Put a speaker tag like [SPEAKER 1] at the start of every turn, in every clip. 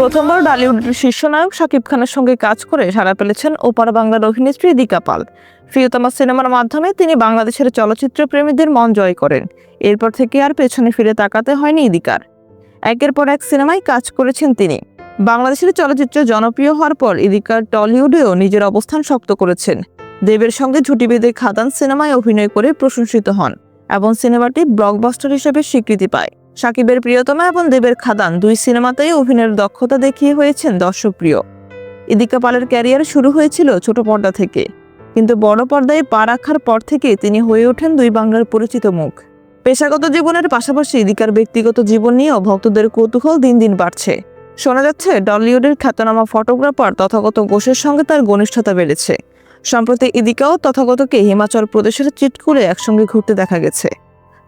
[SPEAKER 1] প্রথমবার বলিউডের শীর্ষ নায়ক শাকিব খানের সঙ্গে কাজ করে সাড়া ফেলেছেন ওপার বাংলার অভিনেত্রী ইদিকা পাল। প্রিয়তমা সিনেমার মাধ্যমে তিনি বাংলাদেশের চলচ্চিত্র প্রেমীদের মন জয় করেন। এরপর থেকে আর পেছনে ফিরে তাকাতে হয়নি ইদিকার। একের পর এক সিনেমায় কাজ করেছেন তিনি। বাংলাদেশের চলচ্চিত্র জনপ্রিয় হওয়ার পর ইদিকা টলিউডেও নিজের অবস্থান শক্ত করেছেন। দেবের সঙ্গে ঝুটি বেঁধে খাদান সিনেমায় অভিনয় করে প্রশংসিত হন এবং সিনেমাটি ব্লকবাস্টার হিসেবে স্বীকৃতি পায়। শাকিবের প্রিয়তমা এবং দেবের খাদান দুই সিনেমাতেই অভিনয়ের দক্ষতা দেখিয়ে হয়েছেন দর্শকপ্রিয়। ইদিকা পালের ক্যারিয়ার শুরু হয়েছিল ছোট পর্দা থেকে, কিন্তু বড় পর্দায় পা রাখার পর থেকে তিনি হয়ে ওঠেন দুই বাংলার পরিচিত মুখ। পেশাগত জীবনের পাশাপাশি ইদিকার ব্যক্তিগত জীবন নিয়েও ভক্তদের কৌতূহল দিন দিন বাড়ছে। শোনা যাচ্ছে টলিউডের খ্যাতনামা ফটোগ্রাফার তথাগত ঘোষের সঙ্গে তার ঘনিষ্ঠতা বেড়েছে। সম্প্রতি ইদিকাও তথাগতকে হিমাচল প্রদেশের চিটকুলে একসঙ্গে ঘুরতে দেখা গেছে।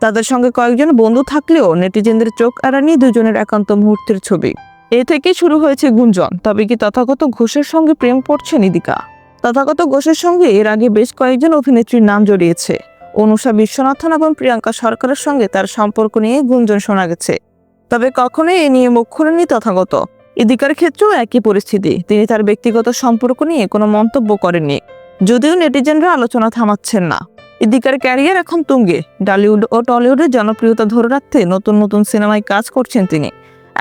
[SPEAKER 1] তাদের সঙ্গে কয়েকজন বন্ধু থাকলেও নেটিজেনদের চোখ এড়ানি দুজনের একান্ত মুহূর্তের ছবি। এ থেকে শুরু হয়েছে গুঞ্জন, তবে কি তথাগত ঘোষের সঙ্গে প্রেম করছেন ইদিকা? তথাগত ঘোষের সঙ্গে এর আগে বেশ কয়েকজন অভিনেত্রীর নাম জড়িয়েছে। অনুষা বিশ্বনাথন এবং প্রিয়াঙ্কা সরকারের সঙ্গে তার সম্পর্ক নিয়ে গুঞ্জন শোনা গেছে, তবে কখনোই এ নিয়ে মুখ খোলেননি তথাগত। ইদিকার ক্ষেত্রেও একই পরিস্থিতি, তিনি তার ব্যক্তিগত সম্পর্ক নিয়ে কোনো মন্তব্য করেননি, যদিও নেটিজেনরা আলোচনা থামাচ্ছেন না। ইদিকার ক্যারিয়ার এখন তুঙ্গে। বলিউড ও টলিউডের জনপ্রিয়তা ধরে রাখতে নতুন নতুন সিনেমায় কাজ করছেন তিনি।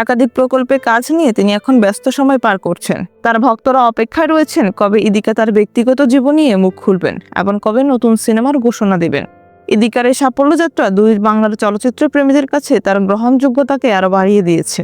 [SPEAKER 1] একাধিক প্রকল্পে কাজ নিয়ে তিনি এখন ব্যস্ত সময় পার করছেন। তার ভক্তরা অপেক্ষায় রয়েছেন কবে ইদিকা তার ব্যক্তিগত জীবন নিয়ে মুখ খুলবেন এবং কবে নতুন সিনেমার ঘোষণা দেবেন। ইদিকার এই সাফল্য যাত্রা দুই বাংলার চলচ্চিত্র প্রেমীদের কাছে তার গ্রহণযোগ্যতাকে আরো বাড়িয়ে দিয়েছে।